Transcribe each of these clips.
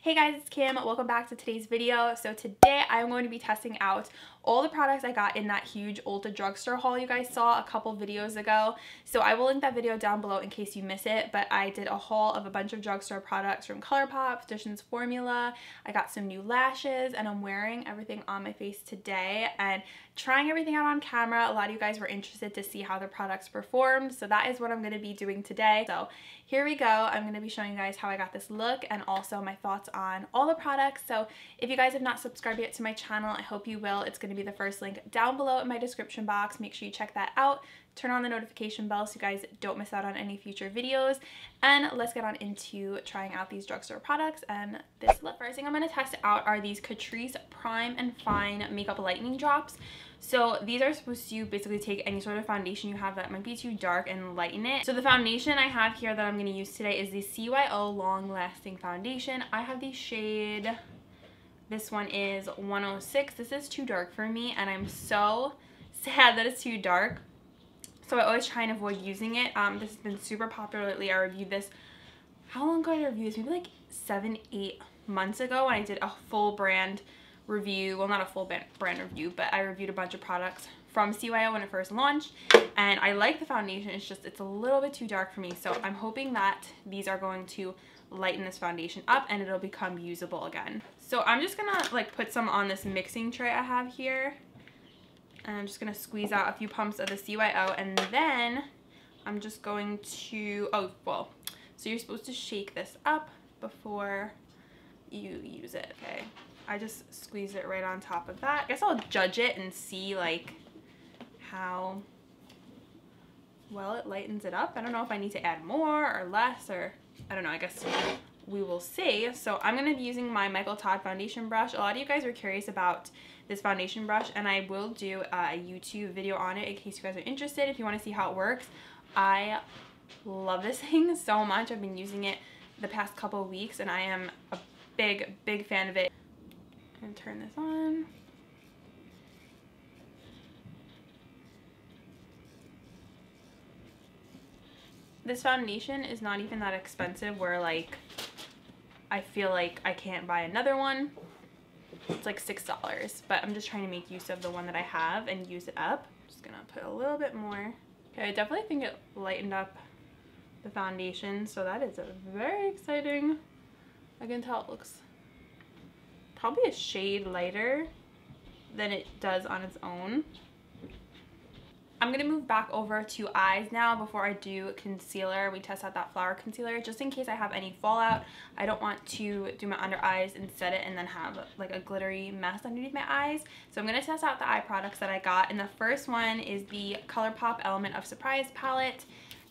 Hey guys, it's Kim. Welcome back to today's video. So today I'm going to be testing out all the products I got in that huge Ulta drugstore haul you guys saw a couple videos ago. So I will link that video down below in case you miss it, but I did a haul of a bunch of drugstore products from ColourPop, Physicians Formula. I got some new lashes and I'm wearing everything on my face today and trying everything out on camera. A lot of you guys were interested to see how the products performed, so that is what I'm going to be doing today. So here we go. I'm going to be showing you guys how I got this look and also my thoughts on all the products. So if you guys have not subscribed yet to my channel, I hope you will. It's going to be the first link down below in my description box. Make sure you check that out. Turn on the notification bell so you guys don't miss out on any future videos. And let's get on into trying out these drugstore products and this look. First thing I'm going to test out are these Catrice Prime and Fine Makeup Lightening Drops. So these are supposed to basically take any sort of foundation you have that might be too dark and lighten it. So the foundation I have here that I'm going to use today is the CYO Long Lasting Foundation. I have the shade, this one is 106. This is too dark for me and I'm so sad that it's too dark. So I always try and avoid using it. This has been super popular lately. I reviewed this, how long ago did I review this? Maybe like 7-8 months ago when I did a full brand review. Well, not a full brand review, but I reviewed a bunch of products from CYO when it first launched. And I like the foundation, it's just, it's a little bit too dark for me. So I'm hoping that these are going to lighten this foundation up and it'll become usable again. So I'm just gonna like put some on this mixing tray I have here. And I'm just going to squeeze out a few pumps of the CYO and then I'm just going to, so you're supposed to shake this up before you use it, okay? I just squeeze it right on top of that. I guess I'll judge it and see like how well it lightens it up. I don't know if I need to add more or less, or I don't know, I guess we will see. So I'm going to be using my Michael Todd foundation brush. A lot of you guys were curious about this foundation brush and I will do a YouTube video on it in case you guys are interested if you want to see how it works. I love this thing so much. I've been using it the past couple of weeks and I am a big fan of it. I'm going to turn this on. This foundation is not even that expensive where like I feel like I can't buy another one. It's like $6, but I'm just trying to make use of the one that I have and use it up. I'm just gonna put a little bit more. Okay, I definitely think it lightened up the foundation, so that is very exciting. I can tell it looks probably a shade lighter than it does on its own. I'm going to move back over to eyes now before I do concealer. We test out that flower concealer just in case I have any fallout. I don't want to do my under eyes and set it and then have like a glittery mess underneath my eyes. So I'm going to test out the eye products that I got. And the first one is the ColourPop Element of Surprise palette.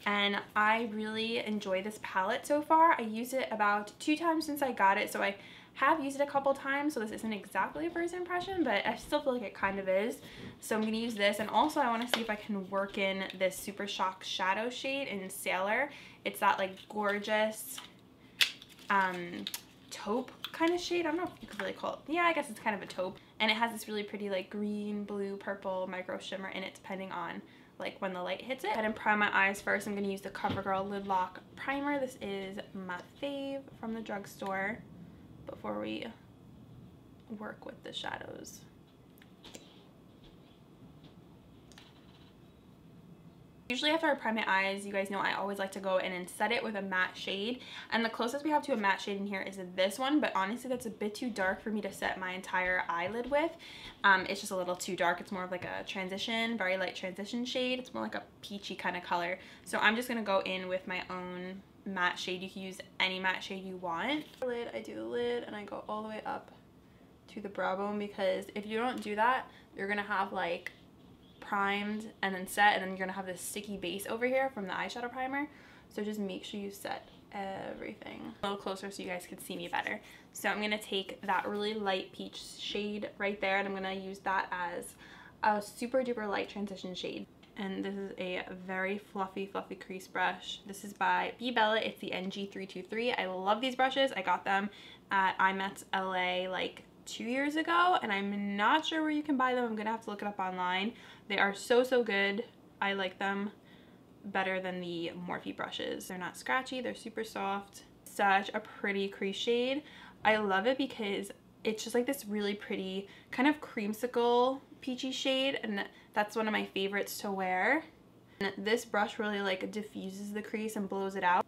And I really enjoy this palette so far. I used it about 2 times since I got it. So I have used it a couple times, so this isn't exactly a first impression, but I still feel like it kind of is. So I'm going to use this, and also I want to see if I can work in this Super Shock Shadow shade in Sailor. It's that like gorgeous taupe kind of shade. I don't know if you could really call it, yeah, I guess it's kind of a taupe. And it has this really pretty like green, blue, purple micro shimmer in it depending on like when the light hits it. Go ahead and prime my eyes first. I'm going to use the CoverGirl Lid Lock Primer. This is my fave from the drugstore before we work with the shadows. Usually after I prime my eyes, you guys know I always like to go in and set it with a matte shade, and the closest we have to a matte shade in here is this one, but honestly that's a bit too dark for me to set my entire eyelid with. It's just a little too dark. It's more of like a transition, very light transition shade. It's more like a peachy kind of color. So I'm just gonna go in with my own matte shade. You can use any matte shade you want. Lid, I do the lid and I go all the way up to the brow bone, because if you don't do that, you're gonna have like primed and then set, and then you're gonna have this sticky base over here from the eyeshadow primer. So just make sure you set everything a little closer so you guys can see me better. So I'm gonna take that really light peach shade right there and I'm gonna use that as a super duper light transition shade. And this is a very fluffy crease brush. This is by B Bella. It's the NG323. I love these brushes. I got them at IMATS LA like 2 years ago, and I'm not sure where you can buy them. I'm gonna have to look it up online. They are so good. I like them better than the Morphe brushes. They're not scratchy. They're super soft. Such a pretty crease shade. I love it because it's just like this really pretty kind of creamsicle peachy shade, and that's one of my favorites to wear. And this brush really like diffuses the crease and blows it out.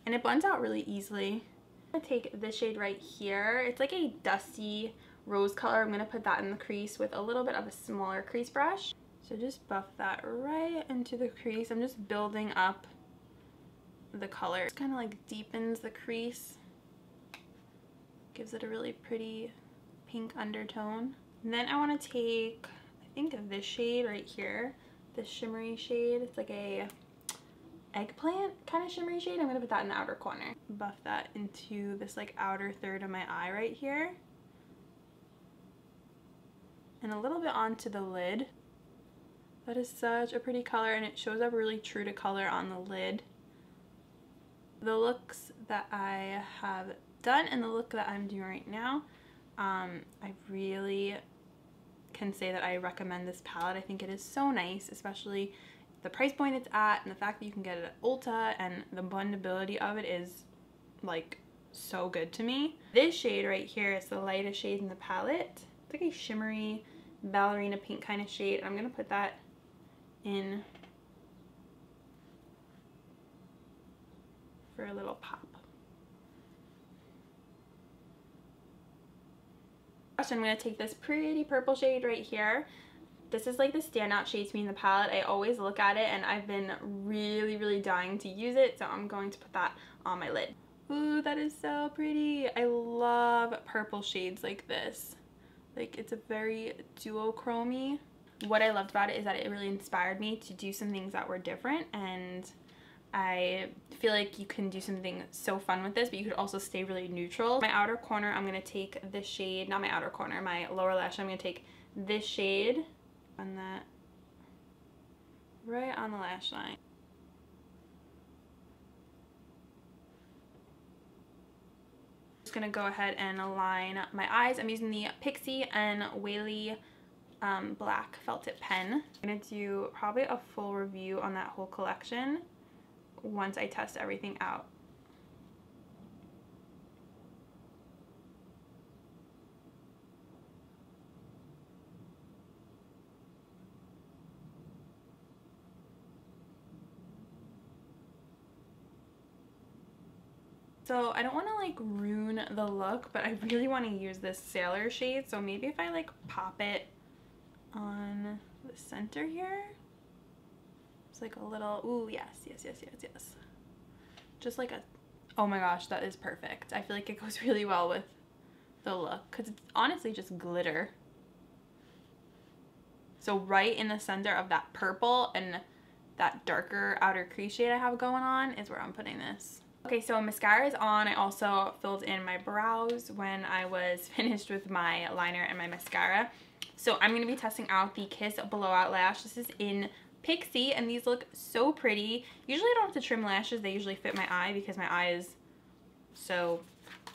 And it blends out really easily. I'm gonna take this shade right here. It's like a dusty rose color. I'm gonna put that in the crease with a little bit of a smaller crease brush. So just buff that right into the crease. I'm just building up the color. It kind of like deepens the crease. Gives it a really pretty pink undertone. And then I want to take, I think, this shade right here. This shimmery shade. It's like a eggplant kind of shimmery shade. I'm going to put that in the outer corner. Buff that into this like outer third of my eye right here. And a little bit onto the lid. That is such a pretty color, and it shows up really true to color on the lid. The looks that I have done and the look that I'm doing right now, I really can say that I recommend this palette. I think it is so nice, especially the price point it's at and the fact that you can get it at Ulta, and the blendability of it is like so good to me. This shade right here is the lightest shade in the palette. It's like a shimmery ballerina pink kind of shade. I'm gonna put that in for a little pop. I'm going to take this pretty purple shade right here. This is like the standout shade to me in the palette. I always look at it and I've been really dying to use it, so I'm going to put that on my lid. Ooh, that is so pretty. I love purple shades like this. Like, it's a very duochrome-y. What I loved about it is that it really inspired me to do some things that were different, and I feel like you can do something so fun with this, but you could also stay really neutral. My outer corner, I'm going to take this shade, not my outer corner, my lower lash, I'm going to take this shade on that right on the lash line. Just going to go ahead and align my eyes. I'm using the Pixie and Whaley black felt tip pen. I'm going to do probably a full review on that whole collection once I test everything out. So I don't want to like ruin the look, but I really want to use this Sailor shade, so maybe if I like pop it on the center here. It's like a little, ooh, yes. Just like a, oh my gosh, that is perfect. I feel like it goes really well with the look because it's honestly just glitter. So right in the center of that purple and that darker outer crease shade I have going on is where I'm putting this. Okay, so mascara is on. I also filled in my brows when I was finished with my liner and my mascara. So I'm going to be testing out the Kiss Blowout Lash. This is in Pixie, and these look so pretty. Usually I don't have to trim lashes. They usually fit my eye because my eye is so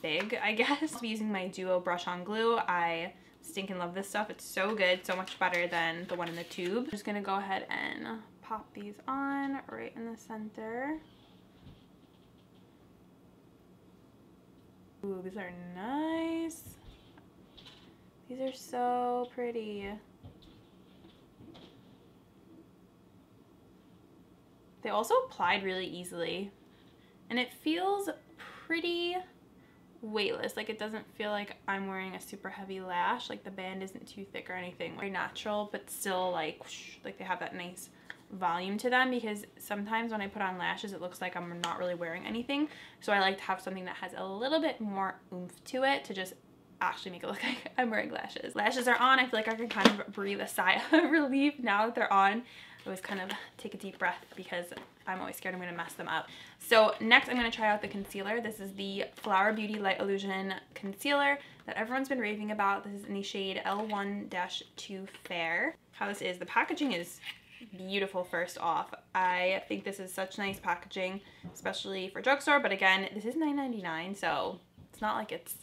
big, I guess. I'll be using my Duo Brush On Glue. I stinking love this stuff. It's so good, so much better than the one in the tube. I'm just going to go ahead and pop these on right in the center. Ooh, these are nice. These are so pretty. They also applied really easily, and it feels pretty weightless. Like, it doesn't feel like I'm wearing a super heavy lash. Like, the band isn't too thick or anything. Very natural, but still like they have that nice volume to them, because sometimes when I put on lashes it looks like I'm not really wearing anything. So I like to have something that has a little bit more oomph to it to just actually make it look like I'm wearing lashes. Lashes are on. I feel like I can kind of breathe a sigh of relief now that they're on. I always kind of take a deep breath because I'm always scared I'm going to mess them up. So next I'm going to try out the concealer. This is the Flower Beauty Light Illusion Concealer that everyone's been raving about. This is in the shade L1-2 Fair. How this is, the packaging is beautiful. First off, I think this is such nice packaging, especially for drugstore, but again, this is $9.99, so it's not like it's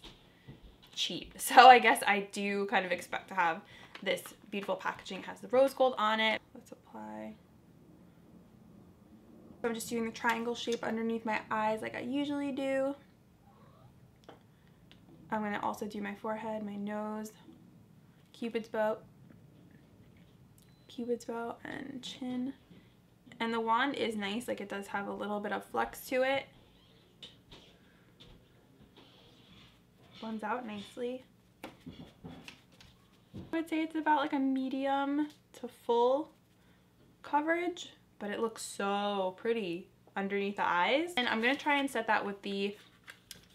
cheap. So I guess I do kind of expect to have this beautiful packaging. It has the rose gold on it. Let's apply. So I'm just doing the triangle shape underneath my eyes like I usually do. I'm going to also do my forehead, my nose, Cupid's bow, and chin. And the wand is nice, like it does have a little bit of flex to it. Blends out nicely. I would say it's about like a medium to full coverage, but it looks so pretty underneath the eyes. And I'm going to try and set that with the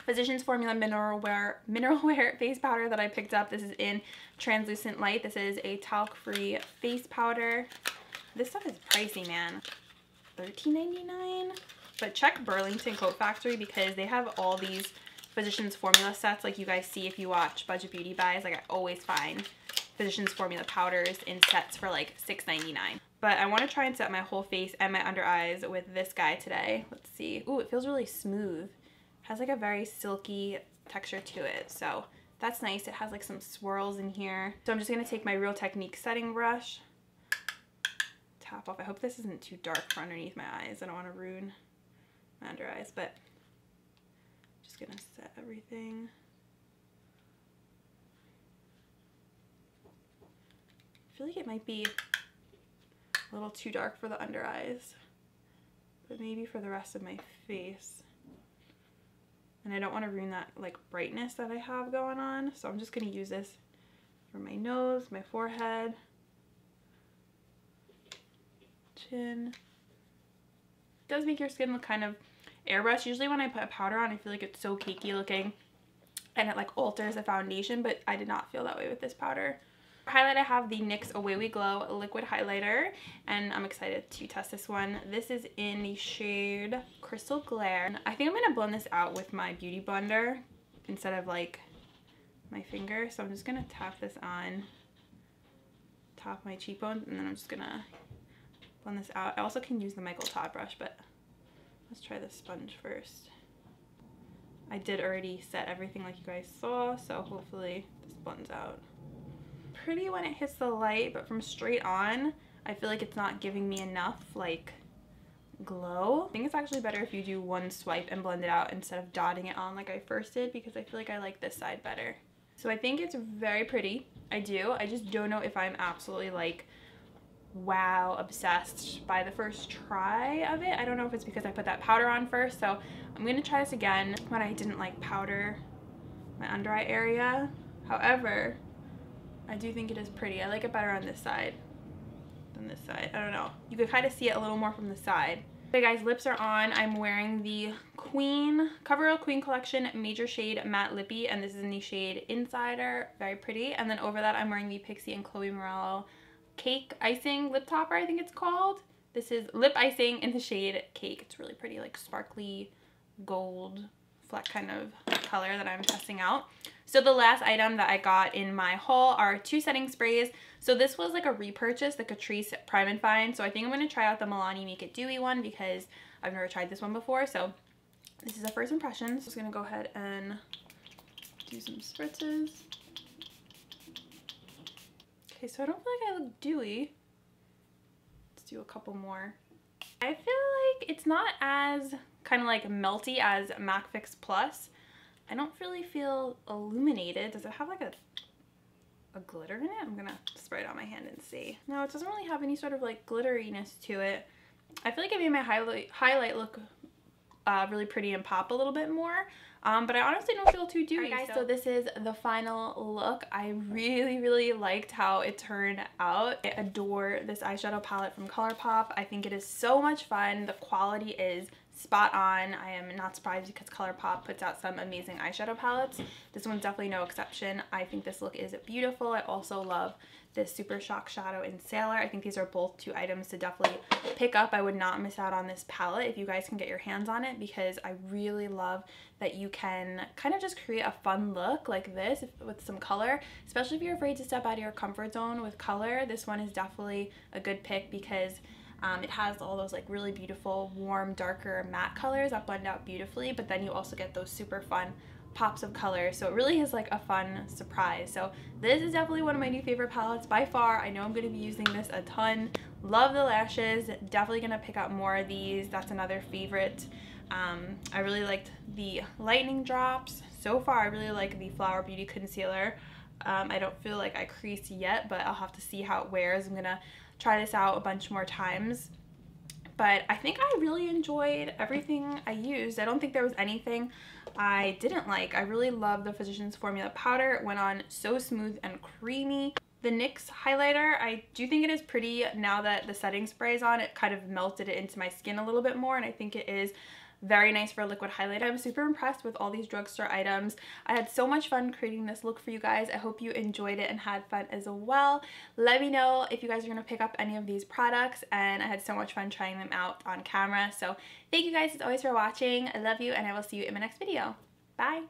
Physicians Formula Mineral Wear Face Powder that I picked up. This is in Translucent Light. This is a talc-free face powder. This stuff is pricey, man. $13.99. But check Burlington Coat Factory because they have all these Physicians Formula sets like you guys see if you watch Budget Beauty Buys. Like I always find Physicians Formula powders in sets for like $6.99. But I want to try and set my whole face and my under eyes with this guy today. Let's see. Ooh, it feels really smooth. Has like a very silky texture to it, so that's nice. It has like some swirls in here. So I'm just going to take my Real Technique setting brush, tap off. I hope this isn't too dark for underneath my eyes. I don't want to ruin my under eyes, but I'm just going to set everything. I feel like it might be a little too dark for the under eyes, but maybe for the rest of my face. And I don't want to ruin that like brightness that I have going on. So I'm just going to use this for my nose, my forehead, chin. It does make your skin look kind of airbrushed. Usually when I put a powder on, I feel like it's so cakey looking and it like alters the foundation, but I did not feel that way with this powder. For highlight, I have the NYX Away We Glow liquid highlighter, and I'm excited to test this one. This is in the shade Crystal Glare. I think I'm going to blend this out with my beauty blender instead of like my finger. So I'm just going to tap this on top of my cheekbones, and then I'm just going to blend this out. I also can use the Michael Todd brush, but let's try the sponge first. I did already set everything like you guys saw, so hopefully this blends out. Pretty when it hits the light, but from straight on I feel like it's not giving me enough like glow. I think it's actually better if you do one swipe and blend it out instead of dotting it on like I first did, because I feel like I like this side better. So I think it's very pretty. I just don't know if I'm absolutely like wow obsessed by the first try of it. I don't know if it's because I put that powder on first, so I'm gonna try this again when I didn't like powder my under eye area. However, I do think it is pretty. I like it better on this side than this side. I don't know. You could kind of see it a little more from the side. Okay guys, lips are on. I'm wearing the CoverGirl Queen Collection Major Shade Matte Lippy, and this is in the shade Insider. Very pretty. And then over that, I'm wearing the Pixie and Chloe Morello Cake Icing Lip Topper, I think it's called. This is Lip Icing in the shade Cake. It's really pretty, like sparkly gold fleck kind of color that I'm testing out. So the last item that I got in my haul are 2 setting sprays. So this was like a repurchase, the Catrice Prime and Fine. So I think I'm going to try out the Milani Make It Dewy one because I've never tried this one before. So this is a first impression. So I'm just going to go ahead and do some spritzes. Okay, so I don't feel like I look dewy. Let's do a couple more. I feel like it's not as kind of like melty as MAC Fix Plus. I don't really feel illuminated. Does it have like a glitter in it? I'm gonna spray it on my hand and see. No, it doesn't really have any sort of like glitteriness to it. I feel like it made my highlight look really pretty and pop a little bit more. But I honestly don't feel too dewy. Alright guys, so this is the final look. I really liked how it turned out. I adore this eyeshadow palette from ColourPop. I think it is so much fun. The quality is spot on. I am not surprised because ColourPop puts out some amazing eyeshadow palettes. This one's definitely no exception. I think this look is beautiful. I also love this Super Shock Shadow in Sailor. I think these are both 2 items to definitely pick up. I would not miss out on this palette if you guys can get your hands on it, because I really love that you can kind of just create a fun look like this with some color, especially if you're afraid to step out of your comfort zone with color. This one is definitely a good pick because it has all those like really beautiful warm darker matte colors that blend out beautifully, but then you also get those super fun pops of color, so it really is like a fun surprise. So this is definitely one of my new favorite palettes by far. I know I'm going to be using this a ton. Love the lashes, definitely gonna pick up more of these. That's another favorite. I really liked the lightning drops, so far I really like the Flower Beauty concealer. I don't feel like I creased yet, but I'll have to see how it wears. I'm gonna try this out a bunch more times. But I think I really enjoyed everything I used. I don't think there was anything I didn't like. I really love the Physicians Formula powder. It went on so smooth and creamy. The NYX highlighter, I do think it is pretty now that the setting spray is on. It kind of melted it into my skin a little bit more, and I think it is very nice for a liquid highlight. I'm super impressed with all these drugstore items. I had so much fun creating this look for you guys. I hope you enjoyed it and had fun as well. Let me know if you guys are going to pick up any of these products, and I had so much fun trying them out on camera. So thank you guys as always for watching. I love you, and I will see you in my next video. Bye!